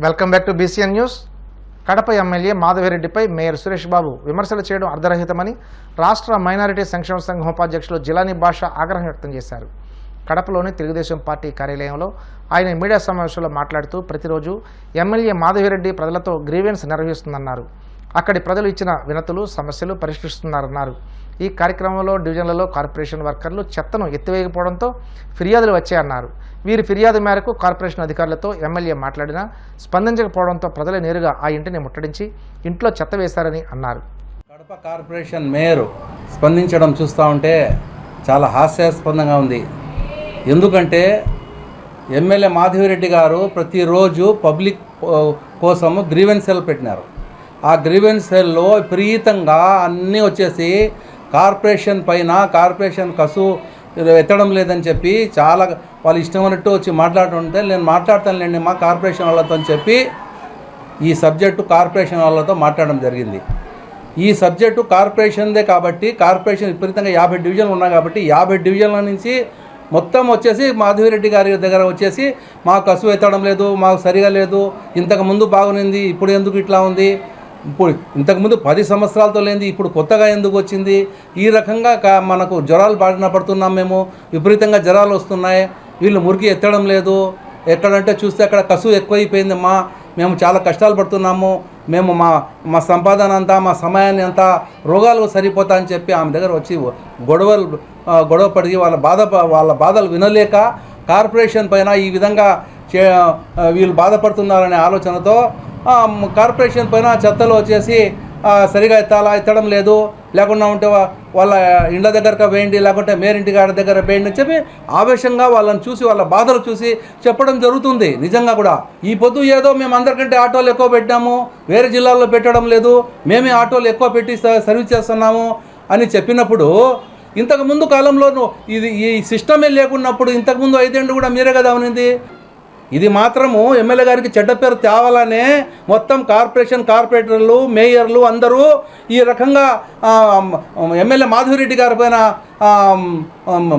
Welcome back to BCN news. Kadapa MLA మాధవిరెడ్డిపై mayor Suresh Babu విమర్శలు చేయడం అర్ధరహితమని రాష్ట్ర మైనారిటీ సంక్షేమ సంఘం ఉపాధ్యక్షులు జిలానీ బాషా ఆగ్రహం వ్యక్తం చేశారు. కడపలోని తెలుగుదేశం పార్టీ కార్యాలయంలో ఆయన మీడియా సమావేశంలో మాట్లాడుతూ ప్రతిరోజు ఎమ్మెల్యే మాధవిరెడ్డి ప్రజలతో గ్రీవెన్స్ నిర్వహిస్తుందన్నారు. అక్కడి ప్రజలు ఇచ్చిన వినతులు సమస్యలు పరిష్కరిస్తున్నారన్నారు. ఈ కార్యక్రమంలో డివిజన్లలో కార్పొరేషన్ వర్కర్లు చెత్తను ఎత్తివేయకపోవడంతో ఫిర్యాదులు వచ్చాయన్నారు. వీరి ఫిర్యాదు మేరకు కార్పొరేషన్ అధికారులతో ఎమ్మెల్యే మాట్లాడినా స్పందించకపోవడంతో ప్రజలు నేరుగా ఆ ఇంటిని ముట్టడించి ఇంట్లో చెత్త వేశారని అన్నారు. కడప కార్పొరేషన్ మేయర్ స్పందించడం చూస్తూ ఉంటే చాలా హాస్యాస్పదంగా ఉంది. ఎందుకంటే ఎమ్మెల్యే మాధవిరెడ్డి గారు ప్రతిరోజు పబ్లిక్ కోసము గ్రీవెన్స్ సెల్ పెట్టినారు. ఆ గ్రీవెన్స్ సెల్లో విపరీతంగా అన్నీ వచ్చేసి కార్పొరేషన్ పైన కార్పొరేషన్ కసు ఎత్తడం లేదని చెప్పి చాలా వాళ్ళు ఇష్టమైనట్టు వచ్చి మాట్లాడుతుంటే నేను మాట్లాడతానులేండి మా కార్పొరేషన్ వాళ్ళతో అని చెప్పి ఈ సబ్జెక్టు కార్పొరేషన్ వాళ్ళతో మాట్లాడడం జరిగింది. ఈ సబ్జెక్టు కార్పొరేషన్దే కాబట్టి కార్పొరేషన్ విపరీతంగా 50 డివిజన్లు ఉన్నాయి కాబట్టి 50 డివిజన్ల నుంచి మొత్తం వచ్చేసి మాధవిరెడ్డి గారి దగ్గర వచ్చేసి మాకు కసువు ఎత్తడం లేదు, మాకు సరిగా లేదు, ఇంతకుముందు బాగునింది ఇప్పుడు ఎందుకు ఇట్లా ఉంది, ఇప్పుడు ఇంతకుముందు 10 సంవత్సరాలతో లేనిది ఇప్పుడు కొత్తగా ఎందుకు వచ్చింది, ఈ రకంగా మనకు జ్వరాలు బారిన పడుతున్నాం, మేము విపరీతంగా జ్వరాలు వస్తున్నాయి, వీళ్ళు మురికి ఎత్తడం లేదు, ఎక్కడంటే చూస్తే అక్కడ కసువు ఎక్కువైపోయిందమ్మా, మేము చాలా కష్టాలు పడుతున్నాము, మేము మా సంపాదన అంతా మా సమయాన్ని అంతా రోగాలు సరిపోతా అని చెప్పి ఆమె దగ్గర వచ్చి గొడవ పడి వాళ్ళ బాధలు వినలేక కార్పొరేషన్ పైన ఈ విధంగా వీళ్ళు బాధపడుతున్నారనే ఆలోచనతో కార్పొరేషన్ పైన చెత్తలు వచ్చేసి సరిగా ఎత్తడం లేదు, లేకుండా ఉంటే వాళ్ళ ఇండ్ల దగ్గరకు వేయండి, లేకుంటే మేరింటి గారి దగ్గర వేయండి అని చెప్పి ఆవేశంగా వాళ్ళని చూసి వాళ్ళ బాధలు చూసి చెప్పడం జరుగుతుంది. నిజంగా కూడా ఈ పొద్దు ఏదో మేము అందరికంటే ఆటోలు ఎక్కువ పెట్టాము, వేరే జిల్లాల్లో పెట్టడం లేదు, మేమే ఆటోలు ఎక్కువ పెట్టి సర్వీస్ చేస్తున్నాము అని చెప్పినప్పుడు ఇంతకుముందు కాలంలో ఈ సిస్టమే లేకున్నప్పుడు ఇంతకుముందు 5 ఏళ్ళు కూడా మీరే కదా ఉనింది. ఇది మాత్రము ఎమ్మెల్యే గారికి చెడ్డ పేరు తేవాలనే మొత్తం కార్పొరేటర్లు మేయర్లు అందరూ ఈ రకంగా ఎమ్మెల్యే మాధవిరెడ్డి గారి పైన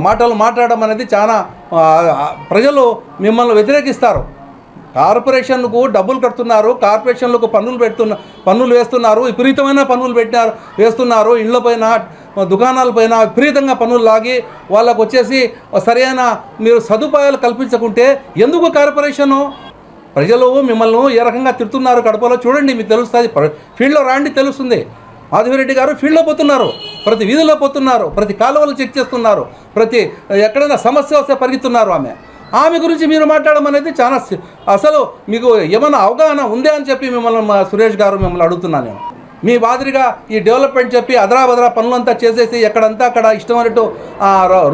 మాటలు మాట్లాడడం అనేది చాలా ప్రజలు మిమ్మల్ని వ్యతిరేకిస్తారు. కార్పొరేషన్కు డబ్బులు కడుతున్నారు, కార్పొరేషన్లకు పన్నులు వేస్తున్నారు, విపరీతమైన పన్నులు వేస్తున్నారు, ఇళ్లపైన దుకాణాలపైన విపరీతంగా పన్నులు లాగి వాళ్ళకు వచ్చేసి సరైన మీరు సదుపాయాలు కల్పించకుంటే ఎందుకు కార్పొరేషను? ప్రజలు మిమ్మల్ని ఏ రకంగా తిడుతున్నారు కడపలో చూడండి, మీకు తెలుస్తుంది. ఫీల్డ్లో రాండి తెలుస్తుంది. మాధవిరెడ్డి గారు ఫీల్డ్లో పోతున్నారు, ప్రతి వీధిలో పోతున్నారు, ప్రతి కాలువలు చెక్ చేస్తున్నారు, ప్రతి ఎక్కడైనా సమస్య వస్తే పరిగెత్తున్నారు. ఆమె గురించి మీరు మాట్లాడడం అనేది చాలా అసలు మీకు ఏమైనా అవగాహన ఉందే అని చెప్పి మిమ్మల్ని సురేష్ గారు మిమ్మల్ని అడుగుతున్నాను నేను. మీ మాదిరిగా ఈ డెవలప్మెంట్ చెప్పి అదరా పనులంతా చేసేసి ఎక్కడంతా అక్కడ ఇష్టమైనట్టు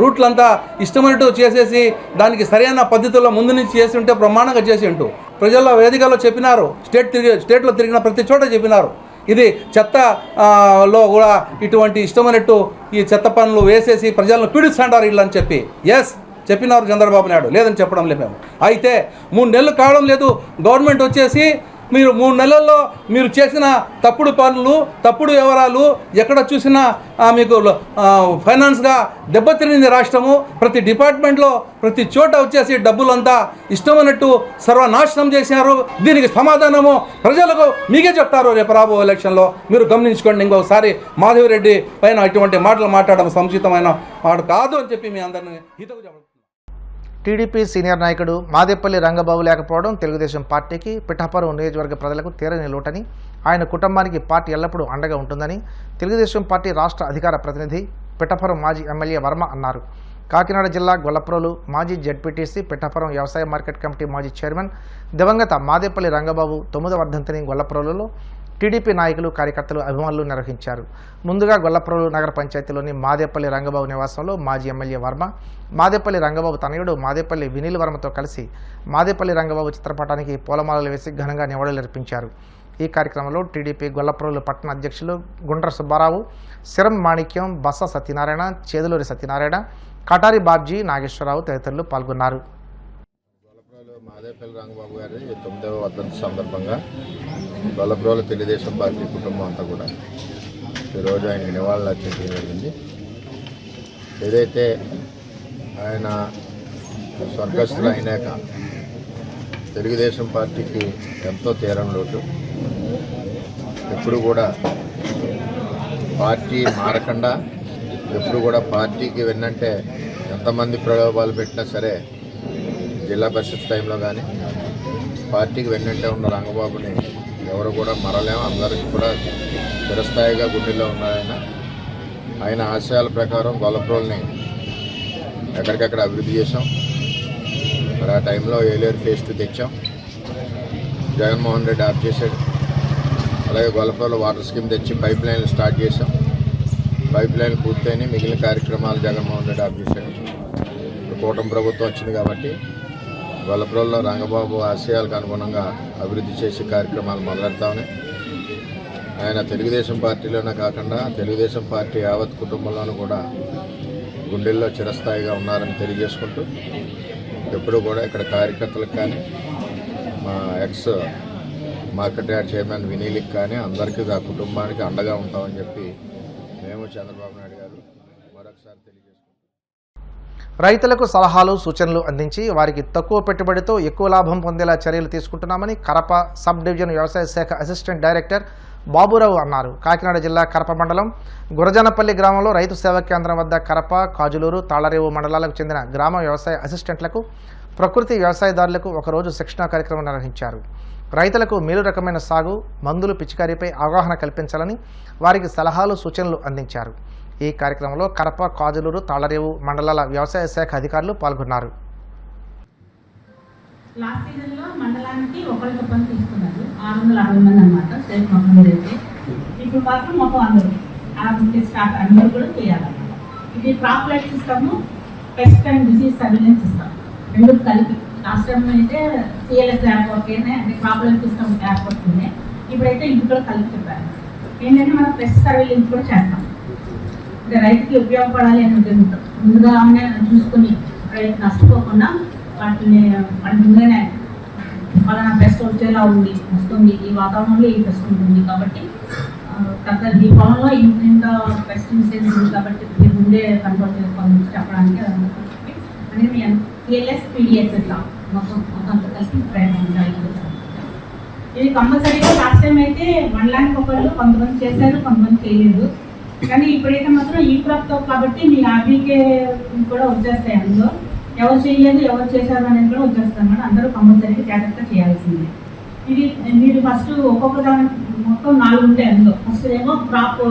రూట్లంతా ఇష్టమైనట్టు చేసేసి దానికి సరైన పద్ధతుల్లో ముందు నుంచి చేసి ఉంటే ప్రమాణంగా చేసి ఉంటూ ప్రజల వేదికలో చెప్పినారు, స్టేట్లో తిరిగిన ప్రతి చోట చెప్పినారు. ఇది చెత్తలో కూడా ఇటువంటి ఇష్టమైనట్టు ఈ చెత్త పనులు వేసేసి ప్రజలను పీడిస్తాంటారు వీళ్ళు అని చెప్పి చెప్పినారు చంద్రబాబు నాయుడు. లేదని చెప్పడం లేదు మేము. అయితే 3 నెలలు కావడం లేదు, గవర్నమెంట్ వచ్చేసి మీరు 3 నెలల్లో మీరు చేసిన తప్పుడు పనులు తప్పుడు వివరాలు ఎక్కడ చూసినా మీకు ఫైనాన్స్గా దెబ్బతినింది రాష్ట్రము. ప్రతి డిపార్ట్మెంట్లో ప్రతి చోట వచ్చేసి డబ్బులంతా ఇష్టమైనట్టు సర్వనాశనం చేశారు. దీనికి సమాధానము ప్రజలకు మీకే చెప్తారు రేపు రాబో ఎలక్షన్లో. మీరు గమనించుకోండి. ఇంకొకసారి మాధవిరెడ్డి పైన ఇటువంటి మాటలు మాట్లాడడం సముచితమైన మాట కాదు అని చెప్పి మీ అందరినీ హితవు చెప్పండి. టీడీపీ సీనియర్ నాయకుడు మాదేపల్లి రంగబాబు లేకపోవడం తెలుగుదేశం పార్టీకి పిఠాపురం నియోజకవర్గ ప్రజలకు తీరని లోటని, ఆయన కుటుంబానికి పార్టీ ఎల్లప్పుడూ అండగా ఉంటుందని తెలుగుదేశం పార్టీ రాష్ట్ర అధికార ప్రతినిధి పిఠాపురం మాజీ ఎమ్మెల్యే వర్మ అన్నారు. కాకినాడ జిల్లా గొల్లప్రోలు మాజీ జెడ్పీటీసీ పిఠాపురం వ్యవసాయ మార్కెట్ కమిటీ మాజీ చైర్మన్ దివంగత మాదేపల్లి రంగబాబు 9వ వర్ధంతిని గొల్లప్రోలులో టీడీపీ నాయకులు కార్యకర్తలు అభిమానులు నిర్వహించారు. ముందుగా గొల్లప్రోలు నగర పంచాయతీలోని మాదేపల్లి రంగబాబు నివాసంలో మాజీ ఎమ్మెల్యే వర్మ మాదేపల్లి రంగబాబు తనయుడు మాదేపల్లి వినీల్ వర్మతో కలిసి మాదేపల్లి రంగబాబు చిత్రపటానికి పూలమాలలు వేసి ఘనంగా నివాళులర్పించారు. ఈ కార్యక్రమంలో టీడీపీ గొల్లప్రోలు పట్టణ అధ్యక్షులు గుండ్ర సుబ్బారావు, సిరం మాణిక్యం, బస్స సత్యనారాయణ, చేదులూరి సత్యనారాయణ, కటారి బాబ్జీ, నాగేశ్వరరావు తదితరులు పాల్గొన్నారు. మాదేపల్లి రంగబాబు గారి 9వ వర్ధంతి సందర్భంగా గొల్లప్రోలు తెలుగుదేశం పార్టీ కుటుంబం అంతా కూడా ఈరోజు ఆయనకి నివాళులు అర్పించడం జరిగింది. ఏదైతే ఆయన స్వర్గస్థులు అయినాక తెలుగుదేశం పార్టీకి ఎంతో తీరం లోటు. ఎప్పుడు కూడా పార్టీ మారకుండా, ఎప్పుడు కూడా పార్టీకి వెన్నంటే ఎంతమంది ప్రలోభాలు పెట్టినా సరే, జిల్లా పరిషత్ టైంలో కానీ పార్టీకి వెన్నంటే ఉన్న రంగబాబుని ఎవరు కూడా మరలేము. అందరికీ కూడా చిరస్థాయిగా గుండెల్లో ఉన్నాయన. ఆయన ఆశయాల ప్రకారం గొల్లప్రోల్ని ఎక్కడికక్కడ అభివృద్ధి చేశాం. మరి ఆ టైంలో ఏలేరు ఫేజ్ 2 తెచ్చాం. జగన్మోహన్ రెడ్డి ఆఫ్ చేశాడు. అలాగే గొల్లప్రోల్లో వాటర్ స్కీమ్ తెచ్చి పైప్ లైన్లు స్టార్ట్ చేశాం. పైప్ లైన్లు పూర్తయినాయి. మిగిలిన కార్యక్రమాలు జగన్మోహన్ రెడ్డి ఆఫ్ చేశాడు. ఇప్పుడు కూటమి ప్రభుత్వం వచ్చింది కాబట్టి గొల్లప్రోల్లో రంగబాబు ఆశయాలకు అనుగుణంగా అభివృద్ధి చేసే కార్యక్రమాలు మొదలెడతామని, ఆయన తెలుగుదేశం పార్టీలోనే కాకుండా తెలుగుదేశం పార్టీ యావత్ కుటుంబంలోనూ కూడా గుండెల్లో చిరస్థాయిగా ఉన్నారని తెలియజేసుకుంటూ, ఎప్పుడూ కూడా ఇక్కడ కార్యకర్తలకు కానీ మా ఎక్స్ మార్కెట్ యార్డ్ చైర్మన్ వినీలికి కానీ అందరికీ ఆ కుటుంబానికి అండగా ఉంటామని చెప్పి మేము చంద్రబాబు నాయుడు గారు మరొకసారి తెలియజేసుకుంటాం. రైతులకు సలహాలు సూచనలు అందించి వారికి తక్కువ పెట్టుబడితో ఎక్కువ లాభం పొందేలా చర్యలు తీసుకుంటున్నామని కరప సబ్ డివిజన్ వ్యవసాయ శాఖ అసిస్టెంట్ డైరెక్టర్ బాబురావు అన్నారు. కాకినాడ జిల్లా కరప మండలం గురజానపల్లి గ్రామంలో రైతు సేవా కేంద్రం వద్ద కరప, కాజులూరు, తాళరేవు మండలాలకు చెందిన గ్రామ వ్యవసాయ అసిస్టెంట్లకు, ప్రకృతి వ్యవసాయదారులకు ఒకరోజు శిక్షణా కార్యక్రమం నిర్వహించారు. రైతులకు మేలు రకమైన సాగు, మందులు పిచికారీపై అవగాహన కల్పించాలని వారికి సలహాలు సూచనలు అందించారు. ఈ కార్యక్రమంలో కరప, కాజులూరు, తాళరేవు మండలాల వ్యవసాయ శాఖ అధికారులు పాల్గొన్నారు. లాస్ట్ సీజన్లో మండలానికి ఒకరికొకరు తీసుకున్నారు 660 మంది అన్నమాట. స్టేట్ మొత్తం అయితే ఇప్పుడు మాత్రం మొత్తం అందరూ స్టాఫ్ అందరూ కూడా చేయాలన్నమాట. ఇది crop light system, pest and disease surveillance system రెండు కలిపి. లాస్ట్ టైం అయితే సిఎల్ఎస్ యాప్ ఓకేనే, అంటే క్రాప్ లైట్ సిస్టమ్ యాప్ వస్తుంది. ఇప్పుడైతే ఇది కూడా కలిపి చెప్పారు. ఏంటంటే మనం పెస్ట్ సర్వేలెన్స్ కూడా చేస్తాం. అంటే రైతుకి ఉపయోగపడాలి అని ఉద్దేశంతో ముందుగా చూసుకుని రైతు నష్టపోకుండా వాటిని ముందుగానే పలానా పెస్ట్ వచ్చేలా వస్తుంది, ఈ వాతావరణంలో ఈ పెస్ట్ ఉంటుంది కాబట్టి ఈ పొలంలో ఇంత పెస్ట్ ఇన్సిడెన్స్ ఉంది కాబట్టి మీరు ముందే కంట్రోల్ చేసుకోవాలని చెప్పడానికి అనేది సిఎల్ఎస్ పీడిఎస్ఎస్ మొత్తం కలిసి ప్రయత్నం. ఇది కంపల్సరీగా లాస్ట్ టైం అయితే మండలానికి ఒకళ్ళు కొంతమంది చేశారు, కొంతమంది చేయలేదు. కానీ ఇప్పుడైతే మాత్రం ఈ క్రాప్తో కాబట్టి మీ ఆర్బీకే కూడా వచ్చేస్తాయి. అందులో ఎవరు చేయలేదు, ఎవరు చేశారు అనేది కూడా వచ్చేస్తాం అన్నమాట. అందరూ కంపల్సరీగా జాగ్రత్తగా చేయాల్సిందే. ఇది మీరు ఫస్ట్ ఒక్కొక్క దాని మొత్తం 4 ఉంటాయి. అందులో ఫస్ట్ ఏమో క్రాప్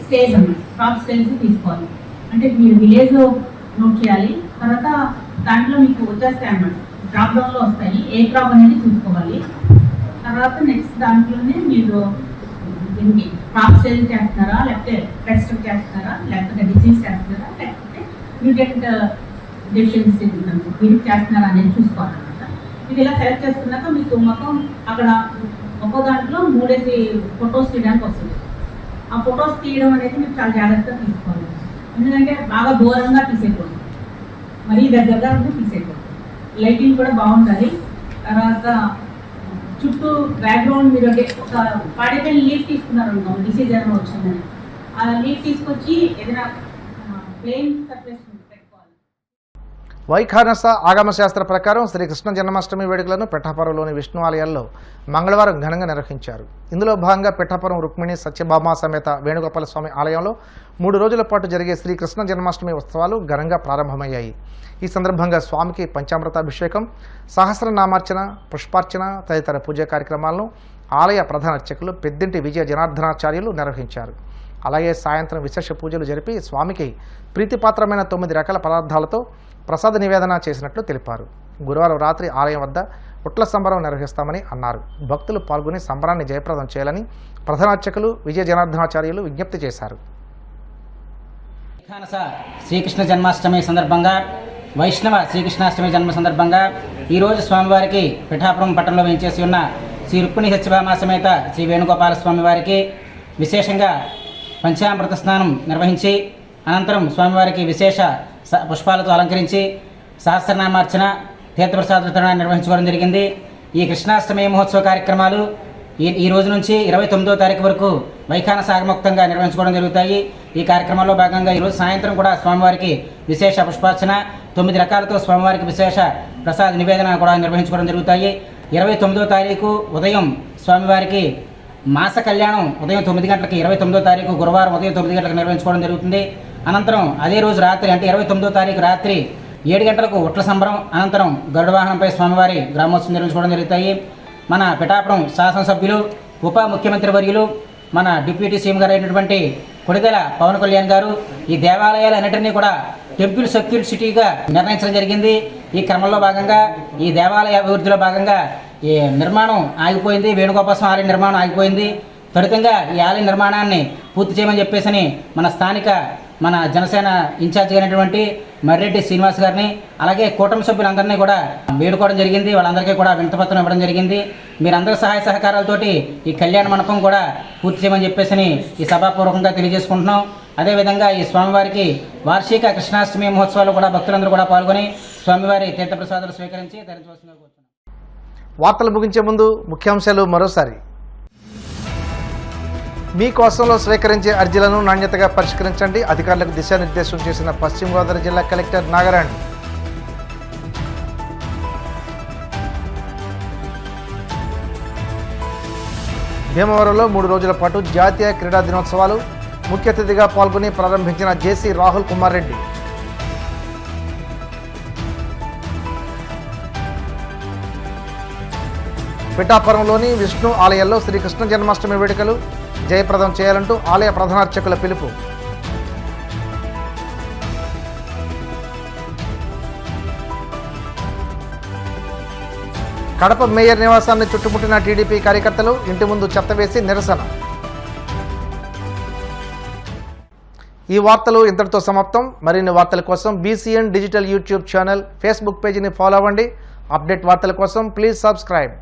స్టేజ్ అన్నమాట. క్రాప్ స్టేజ్ తీసుకోవాలి అంటే మీరు విలేజ్ నోట్ చేయాలి. తర్వాత దాంట్లో మీకు వచ్చేస్తాయి అన్నమాట, డ్రాప్ డౌన్లో వస్తాయి. ఏ క్రాప్ అనేది చూసుకోవాలి. తర్వాత నెక్స్ట్ దాంట్లోనే మీరు దీనికి క్రాప్ స్టేజ్ చేస్తున్నారా, లేకపోతే పెస్ట్ చేస్తున్నారా, లేకపోతే డిసీజ్ చేస్తున్నారా, లేకపోతే న్యూట్రియంట్ డెఫిషియన్సీ వీటికి చేస్తున్నారా అనేది చూసుకోవాలన్నమాట. ఇది ఇలా సెలెక్ట్ చేసుకున్నాక మీకు మొత్తం అక్కడ ఒక్కో దాంట్లో 3 ఫొటోస్ తీయడానికి వస్తుంది. ఆ ఫొటోస్ తీయడం అనేది మీరు చాలా జాగ్రత్తగా తీసుకోవాలి. ఎందుకంటే బాగా దూరంగా తీసేయకూడదు, మరీ దగ్గరగా తీసేయకూడదు. లైటింగ్ కూడా బాగుంటుంది. తర్వాత చుట్టూ బ్యాక్గ్రౌండ్ మీరు ఒక పాడైపోయిన లీఫ్ తీసుకున్నారు అనుకో, డిసీజ్ ఏమైనా వచ్చిందని ఆ లీఫ్ తీసుకొచ్చి ఏదైనా ప్లేన్ సర్ఫేస్ పెట్టుకోవాలి. వైఖానస ఆగమ శాస్త్ర ప్రకారం శ్రీకృష్ణ జన్మాష్టమి వేడుకలను పిఠాపురంలోని విష్ణు ఆలయాల్లో మంగళవారం ఘనంగా నిర్వహించారు. ఇందులో భాగంగా పిఠాపురం రుక్మిణి సత్యభామ సమేత వేణుగోపాల స్వామి ఆలయంలో 3 రోజుల పాటు జరిగే శ్రీకృష్ణ జన్మాష్టమి ఉత్సవాలు ఘనంగా ప్రారంభమయ్యాయి. ఈ సందర్భంగా స్వామికి పంచామృతాభిషేకం, సహస్రనామార్చన, పుష్పార్చన తదితర పూజా కార్యక్రమాలను ఆలయ ప్రధాన అర్చకులు పెద్దింటి విజయ జనార్దనాచార్యులు నిర్వహించారు. అలాగే సాయంత్రం విశేష పూజలు జరిపి స్వామికి ప్రీతిపాత్రమైన 9 రకాల పదార్థాలతో ప్రసాద నివేదన చేసినట్లు తెలిపారు. గురువారం రాత్రి ఆలయం వద్ద ఉట్ల సంబరం నిర్వహిస్తామని అన్నారు. భక్తులు పాల్గొని సంబరాన్ని జయప్రదం చేయాలని ప్రధానార్చకులు విజయ జనార్దనాచార్యులు విజ్ఞప్తి చేశారు. శ్రీకృష్ణ జన్మాష్టమి సందర్భంగా వైష్ణవ శ్రీకృష్ణాష్టమి జన్మ సందర్భంగా ఈరోజు స్వామివారికి పిఠాపురం పట్టణంలో వేంచేసి ఉన్న శ్రీ రుక్మిణి సత్యభామ సమేత శ్రీ వేణుగోపాల స్వామివారికి విశేషంగా పంచామృత స్నానం నిర్వహించి అనంతరం స్వామివారికి విశేష పుష్పాలతో అలంకరించి సహస్రనామార్చన, తీర్థప్రసాద వితరణ నిర్వహించుకోవడం జరిగింది. ఈ కృష్ణాష్టమి మహోత్సవ కార్యక్రమాలు ఈ రోజు నుంచి 29వ తారీఖు వరకు వైఖానస ఆగమోక్తంగా నిర్వహించుకోవడం జరుగుతాయి. ఈ కార్యక్రమంలో భాగంగా ఈరోజు సాయంత్రం కూడా స్వామివారికి విశేష పుష్పార్చన, 9 రకాలతో స్వామివారికి విశేష ప్రసాద నివేదన కూడా నిర్వహించుకోవడం జరుగుతాయి. 29వ తారీఖు ఉదయం స్వామివారికి మాస కళ్యాణం ఉదయం 9 గంటలకి 29వ తారీఖు గురువారం ఉదయం 9 గంటలకు నిర్వహించుకోవడం జరుగుతుంది. అనంతరం అదే రోజు రాత్రి అంటే 29వ తారీఖు రాత్రి 7 గంటలకు ఉట్ల సంబరం, అనంతరం గరుడ వాహనంపై స్వామివారి గ్రామోత్సవం నిర్వహించుకోవడం జరుగుతాయి. మన పిఠాపురం శాసనసభ్యులు ఉప ముఖ్యమంత్రి వర్యులు మన డిప్యూటీ సీఎం గారు అయినటువంటి కొణిదెల పవన్ కళ్యాణ్ గారు ఈ దేవాలయాలన్నింటినీ కూడా టెంపుల్ సెక్యూర్ సిటీగా నిర్ణయించడం జరిగింది. ఈ క్రమంలో భాగంగా ఈ దేవాలయ అభివృద్ధిలో భాగంగా ఈ నిర్మాణం ఆగిపోయింది. వేణుగోపాల స్వామి ఆలయ నిర్మాణం ఆగిపోయింది. త్వరితంగా ఈ ఆలయ నిర్మాణాన్ని పూర్తి చేయమని చెప్పేసి మన స్థానిక మన జనసేన ఇన్ఛార్జ్ అయినటువంటి మర్రెడ్డి శ్రీనివాస్ గారిని అలాగే కూటమి సభ్యులందరినీ కూడా వేడుకోవడం జరిగింది. వాళ్ళందరికీ కూడా వినతిపత్రం ఇవ్వడం జరిగింది. మీరందరూ సహాయ సహకారాలతోటి ఈ కళ్యాణ మండపం కూడా పూర్తి చేయమని చెప్పేసి ఈ సభాపూర్వకంగా తెలియజేసుకుంటున్నాం. అదేవిధంగా ఈ స్వామివారికి వార్షిక కృష్ణాష్టమి మహోత్సవాలు కూడా భక్తులందరూ కూడా పాల్గొని స్వామివారి తీర్థప్రసాదాలు స్వీకరించి ధరించవలసిందిగా కోరుతున్నాం. వార్తలు ముగించే ముందు ముఖ్యాంశాలు మరోసారి. మీ కోసంలో స్వీకరించే అర్జీలను నాణ్యతగా పరిష్కరించండి, అధికారులకు దిశానిర్దేశం చేసిన పశ్చిమ గోదావరి జిల్లా కలెక్టర్ నాగరాణి. భీమవరంలో 3 రోజుల పాటు జాతీయ క్రీడా దినోత్సవాలు, ముఖ్య అతిథిగా పాల్గొని ప్రారంభించిన జేసీ రాహుల్ కుమార్ రెడ్డి. పిఠాపురంలోని విష్ణు ఆలయంలో శ్రీకృష్ణ జన్మాష్టమి వేడుకలు జయప్రదం చేయాలంటూ ఆలయ ప్రధానార్చకుల పిలుపు. కడప మేయర్ నివాసాన్ని చుట్టుముట్టిన టీడీపీ కార్యకర్తలు, ఇంటి ముందు చెత్త వేసి నిరసన. ఈ వార్తలు ఇంతటితో సమాప్తం. మరిన్ని వార్తల కోసం BCN digital YouTube channel, Facebook పేజీని ఫాలో అవ్వండి. అప్డేట్ వార్తల కోసం ప్లీజ్ సబ్స్క్రైబ్.